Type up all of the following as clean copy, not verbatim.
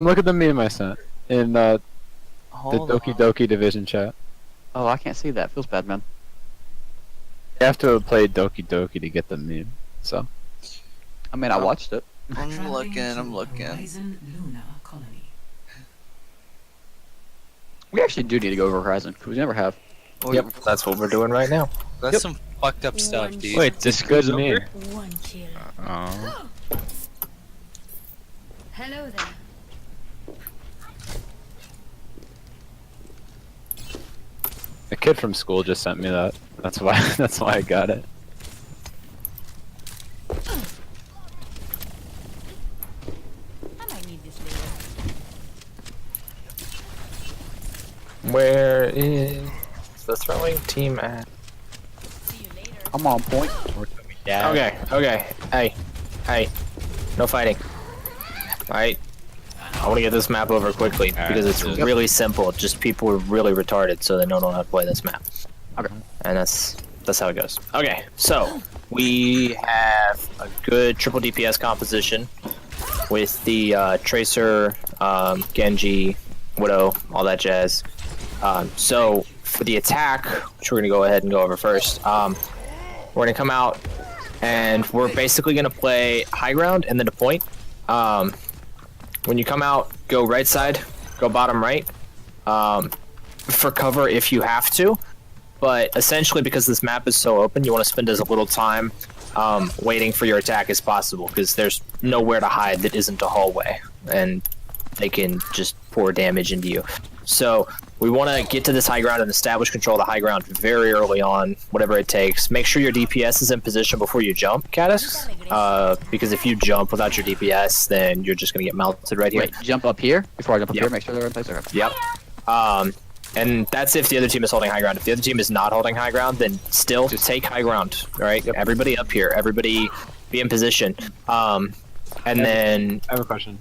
Look at the meme I sent in the Hold Doki on. Doki division chat. Oh, I can't see that. Feels bad, man. You have to have played Doki Doki to get the meme. So I mean, I watched it. I'm looking. Lunar colony. We actually do need to go over Horizon, because we never have. Yep, that's what we're doing right now. That's Yep. some fucked up stuff, dude. wait, this good goes meme. over? One kill. Oh. Hello there. A kid from school just sent me that. That's why. That's why I got it. I might need this later. Where is the throwing team at? See you later. I'm on point. Okay, hey, no fighting. Alright, I want to get this map over quickly because it's really simple. Just people are really retarded, so they don't know how to play this map. Okay. And that's how it goes. Okay, so we have a good triple DPS composition with the Tracer, Genji, Widow, all that jazz. So for the attack, which we're gonna go ahead and go over first, we're gonna come out and we're basically gonna play high ground and then to point. When you come out, go right side, go bottom right, for cover if you have to. But essentially, because this map is so open, you want to spend as little time waiting for your attack as possible, because there's nowhere to hide that isn't a hallway, and they can just pour damage into you. So we want to get to this high ground and establish control of the high ground very early on, whatever it takes. Make sure your DPS is in position before you jump, Caddis, because if you jump without your DPS, then you're just going to get melted right here. Wait, jump up here? Before I jump up Yep. here, make sure they're in place. Okay. Yep. And that's if the other team is holding high ground. If the other team is not holding high ground, then still just take high ground. All right, everybody up here. Everybody be in position. And then I have a question.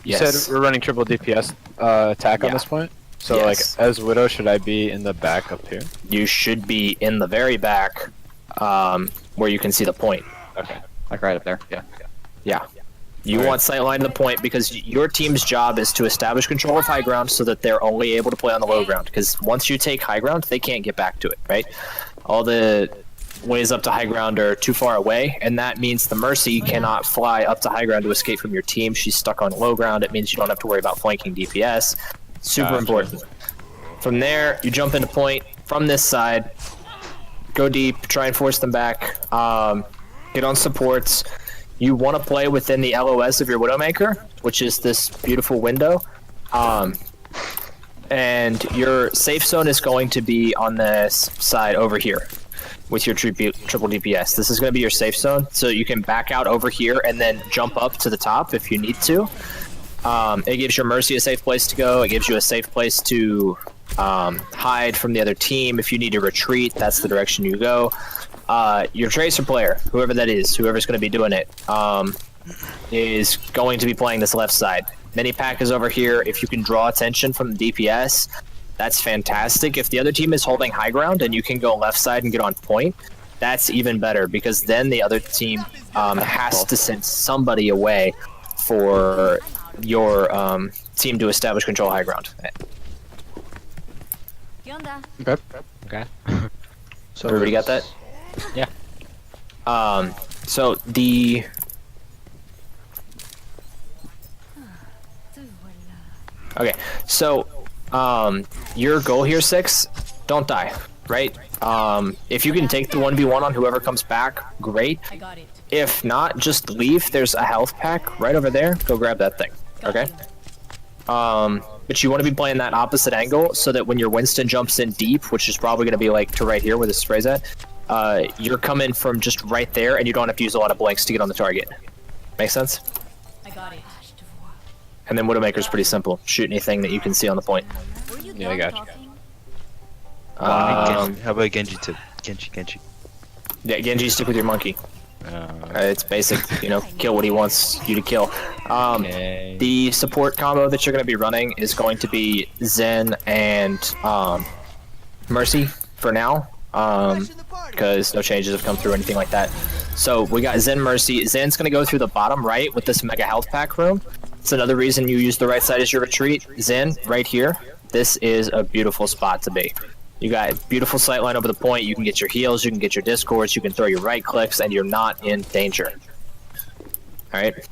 You yes, said we're running triple DPS attack on Yeah. this point. So Yes. like, as Widow, should I be in the back up here? you should be in the very back, where you can see the point. Okay. Like right up there. Yeah. Yeah. You Alright. want sight line to the point because your team's job is to establish control of high ground so that they're only able to play on the low ground. Because once you take high ground, they can't get back to it, right? All the ways up to high ground are too far away, and that means the Mercy cannot fly up to high ground to escape from your team. She's stuck on low ground. It means you don't have to worry about flanking DPS. Super Gotcha. important. From there, you jump into point from this side, go deep, try and force them back, get on supports. You want to play within the LOS of your Widowmaker, which is this beautiful window. And your safe zone is going to be on this side over here with your triple DPS. This is going to be your safe zone, so you can back out over here and then jump up to the top if you need to. It gives your Mercy a safe place to go. It gives you a safe place to hide from the other team. If you need to retreat, that's the direction you go. Your Tracer player, whoever that is, whoever's going to be doing it, is going to be playing this left side. Mini pack is over here. If you can draw attention from the DPS, that's fantastic. If the other team is holding high ground and you can go left side and get on point, that's even better, because then the other team has to send somebody away for your team to establish control high ground. Okay. Okay. So Everybody got that? Yeah. So the okay, so your goal here, 6, don't die, right? If you can take the 1v1 on whoever comes back, great. I got it. If not, just leave. There's a health pack right over there. Go grab that thing, okay? But you want to be playing that opposite angle so that when your Winston jumps in deep, which is probably going to be like to right here where the spray's at, you're coming from just right there and you don't have to use a lot of blanks to get on the target. Make sense? I got it. And then Widowmaker's pretty simple. Shoot anything that you can see on the point. Were you Yeah, I done got you. talking? How about Genji tip? Genji. Yeah, Genji, stick with your monkey. It's basic, you know, kill what he wants you to kill. Okay. The support combo that you're going to be running is going to be Zen and Mercy for now, because no changes have come through or anything like that. So we got Zen Mercy. Zen's going to go through the bottom right with this mega health pack room. It's another reason you use the right side as your retreat. Zen, right here. This is a beautiful spot to be. You got beautiful sight line over the point. You can get your heals, you can get your discords, you can throw your right clicks, and you're not in danger. Alright.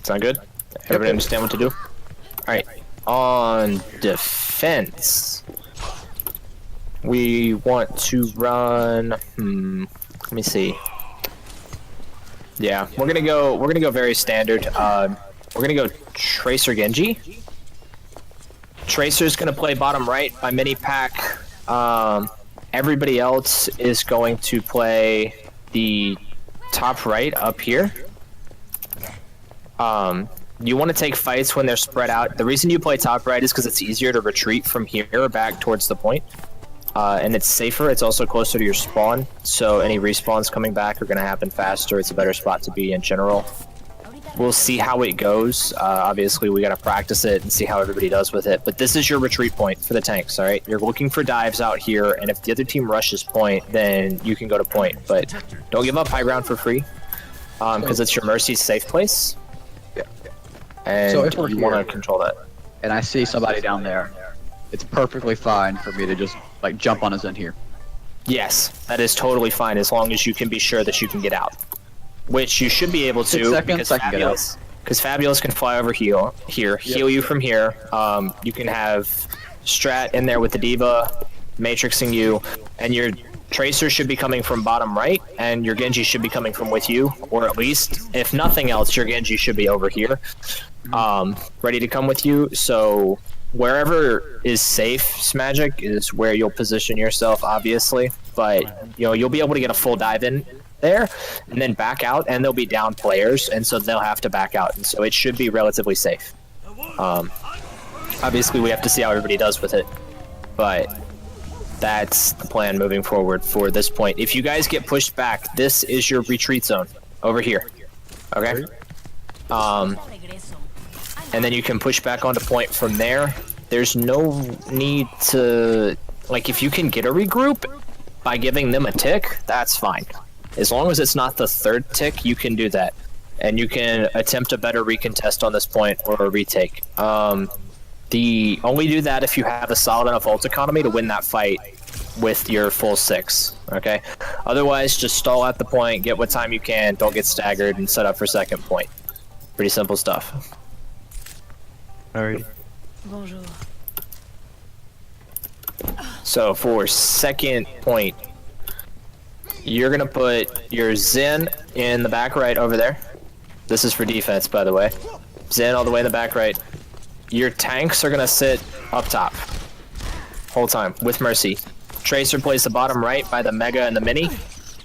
Sound good? Everybody understand what to do? Alright. On defense, we want to run. Let me see. Yeah, we're gonna go very standard. We're gonna go Tracer Genji. Tracer's gonna play bottom right by mini pack. Everybody else is going to play the top right up here. You want to take fights when they're spread out. The reason you play top right is because it's easier to retreat from here back towards the point. And it's safer. It's also closer to your spawn, so any respawns coming back are going to happen faster. It's a better spot to be in general. We'll see how it goes. Obviously, we got to practice it and see how everybody does with it. But this is your retreat point for the tanks, all right? You're looking for dives out here, and if the other team rushes point, then you can go to point. But don't give up high ground for free, because it's your Mercy's safe place. Yeah. And So if we're you here- want to control that. And I see somebody down there, it's perfectly fine for me to just like jump on a Zen here. Yes, that is totally fine as long as you can be sure that you can get out. Which you should be able to, 6 seconds, because I can get out. Fabulous can fly over heal you from here. You can have Strat in there with the Diva, matrixing you, and your Tracer should be coming from bottom right, and your Genji should be coming from with you, or at least, if nothing else, your Genji should be over here, ready to come with you. So wherever is safe, Smagic, is where you'll position yourself, obviously, but you'll be able to get a full dive in there and then back out, and they'll be down players, and so they'll have to back out, and so it should be relatively safe. Obviously we have to see how everybody does with it, but that's the plan moving forward for this point. If you guys get pushed back, this is your retreat zone over here, okay? Regreso. And then you can push back onto point from there. There's no need to, like, if you can get a regroup by giving them a tick, that's fine. As long as it's not the third tick, you can do that. And you can attempt a better recontest on this point or a retake. Only do that if you have a solid enough ult economy to win that fight with your full 6, okay? Otherwise, just stall at the point, get what time you can, don't get staggered, and set up for second point. Pretty simple stuff. Alright. Bonjour. So for second point, you're gonna put your Zen in the back right over there. This is for defense, by the way. Zen all the way in the back right. Your tanks are gonna sit up top whole time with Mercy. Tracer plays the bottom right by the Mega and the Mini.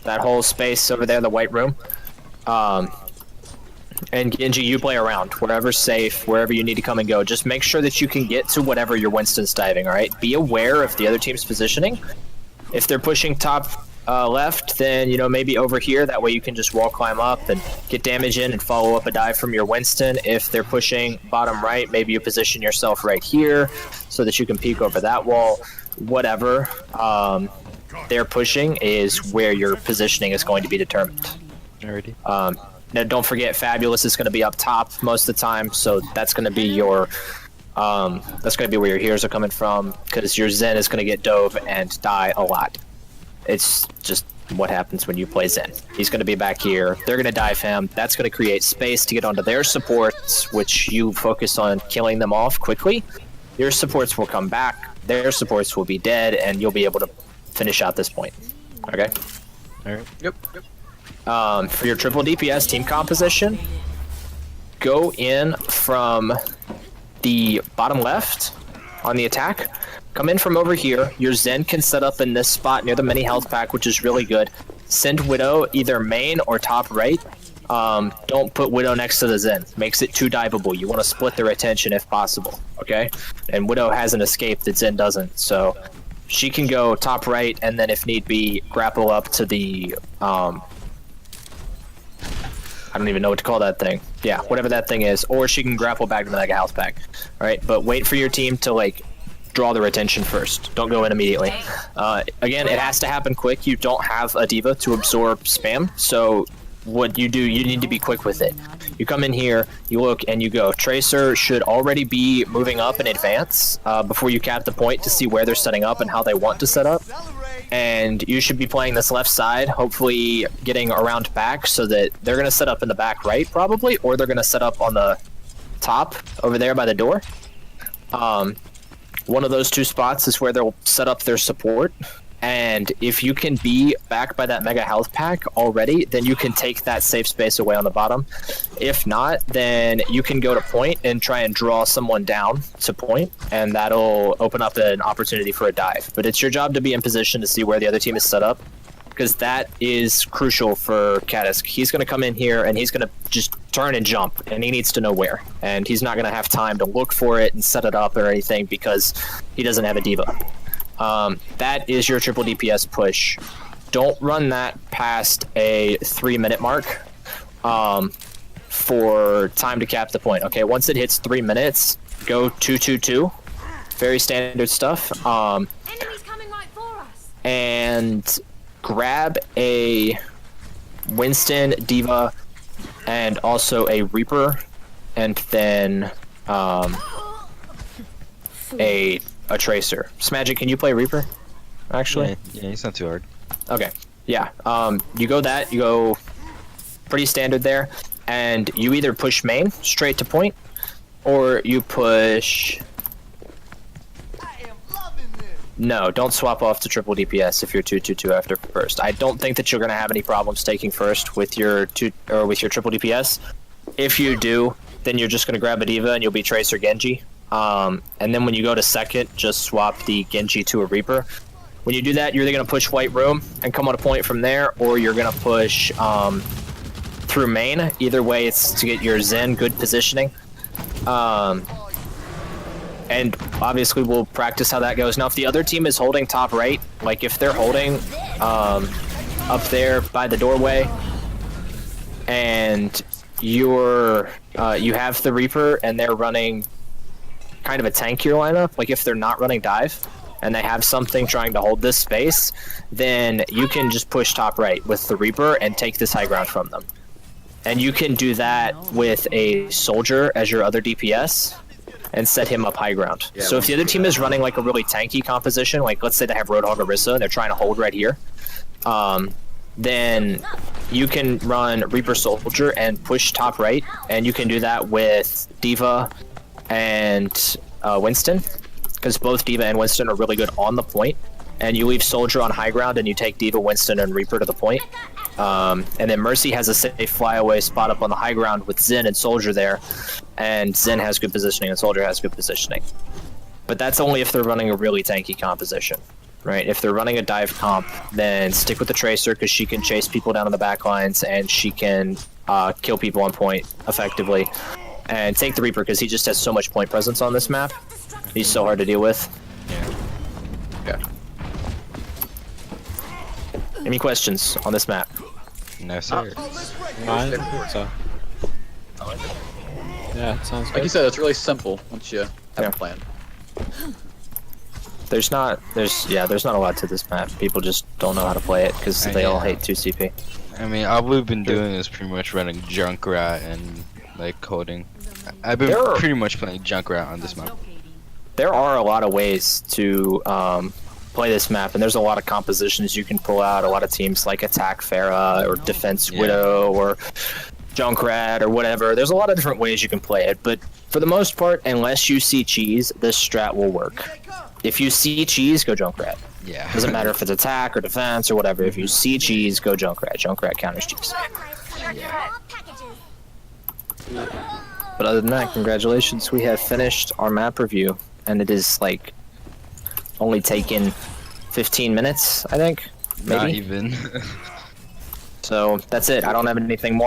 That whole space over there, the white room. And Genji, you play around, wherever's safe, wherever you need to come and go. Just make sure that you can get to whatever your Winston's diving, alright? Be aware of the other team's positioning. If they're pushing top left, then, maybe over here, that way you can just wall climb up and get damage in and follow up a dive from your Winston. If they're pushing bottom right, maybe you position yourself right here so that you can peek over that wall. Whatever they're pushing is where your positioning is going to be determined. Alrighty. Now, don't forget, Fabulous is going to be up top most of the time, so that's going to be your, that's going to be where your heroes are coming from, because your Zen is going to get dove and die a lot. It's just what happens when you play Zen. He's going to be back here. They're going to dive him. That's going to create space to get onto their supports, which you focus on killing them off quickly. Your supports will come back. Their supports will be dead, and you'll be able to finish out this point. Okay? Alright. Yep. For your triple DPS team composition, go in from the bottom left on the attack. Come in from over here. Your Zen can set up in this spot near the mini health pack, which is really good. Send Widow either main or top right. Don't put Widow next to the Zen. Makes it too diveable. You want to split their attention if possible, okay? And Widow has an escape that Zen doesn't, so she can go top right, and then if need be, grapple up to the, I don't even know what to call that thing. Yeah, whatever that thing is. Or she can grapple back to the Mega Health Pack. Alright, but wait for your team to, draw their attention first. Don't go in immediately. Again, it has to happen quick. You don't have a diva to absorb spam, so what you do, you need to be quick with it. You come in here, you look, and you go. Tracer should already be moving up in advance before you cap the point to see where they're setting up and how they want to set up. And you should be playing this left side, hopefully getting around back so that they're going to set up in the back right, probably, or they're going to set up on the top over there by the door. One of those two spots is where they'll set up their support. And if you can be back by that mega health pack already, then you can take that safe space away on the bottom. If not, then you can go to point and try and draw someone down to point, and that'll open up an opportunity for a dive. But it's your job to be in position to see where the other team is set up, because that is crucial for Kadisk. He's going to come in here and he's going to just turn and jump, and he needs to know where. And he's not going to have time to look for it and set it up or anything because he doesn't have a diva. That is your triple DPS push. Don't run that past a 3-minute mark for time to cap the point. Okay, once it hits 3 minutes, go 2-2-2. Very standard stuff. Enemies coming right for us. And grab a Winston, Diva, and also a Reaper, and then a Tracer. Smagic, can you play Reaper? Actually? Yeah, it's not too hard. Okay. Yeah. You go that, you go pretty standard there, and you either push main straight to point, or you push... No, don't swap off to triple DPS if you're 2-2-2 after first. I don't think that you're going to have any problems taking first with your triple DPS. If you do, then you're just going to grab a Diva and you'll be Tracer Genji. And then when you go to second, just swap the Genji to a Reaper. When you do that, you're either going to push White Room and come on a point from there, or you're going to push through main. Either way, it's to get your Zen good positioning. And obviously we'll practice how that goes. Now, if the other team is holding top right, like if they're holding up there by the doorway, and you have the Reaper and they're running kind of a tankier lineup, like if they're not running dive and they have something trying to hold this space, then you can just push top right with the Reaper and take this high ground from them. And you can do that with a soldier as your other DPS and set him up high ground. Yeah, so if the other team is running like a really tanky composition, like let's say they have Roadhog Orisa and they're trying to hold right here, then you can run Reaper Soldier and push top right, and you can do that with Diva and Winston, because both Diva and Winston are really good on the point, and you leave Soldier on high ground and you take Diva, Winston, and Reaper to the point. And then Mercy has a safe flyaway spot up on the high ground with Zen and Soldier there, and Zen has good positioning and Soldier has good positioning. But that's only if they're running a really tanky composition, right? If they're running a dive comp, then stick with the Tracer because she can chase people down on the back lines and she can kill people on point effectively. And take the Reaper because he just has so much point presence on this map. He's so hard to deal with. Yeah. Any questions on this map? No, sir. Mine? So. Yeah, it sounds Like good. you said, it's really simple once you have a plan. There's not a lot to this map. People just don't know how to play it because they all hate 2CP. I mean, all we've been doing is pretty much running Junkrat and like coding. I've been pretty much playing Junkrat on this map. There are a lot of ways to play this map, and there's a lot of compositions you can pull out. A lot of teams like Attack Pharah or Defense Widow or Junkrat or whatever. There's a lot of different ways you can play it, but for the most part, unless you see cheese, this strat will work. If you see cheese, go Junkrat. Yeah. Doesn't matter if it's attack or defense or whatever. If you see cheese, go Junkrat. Junkrat counters cheese. But other than that, congratulations. We have finished our map review, and it is like only taken 15 minutes, I think. Maybe. Not even. So that's it. I don't have anything more.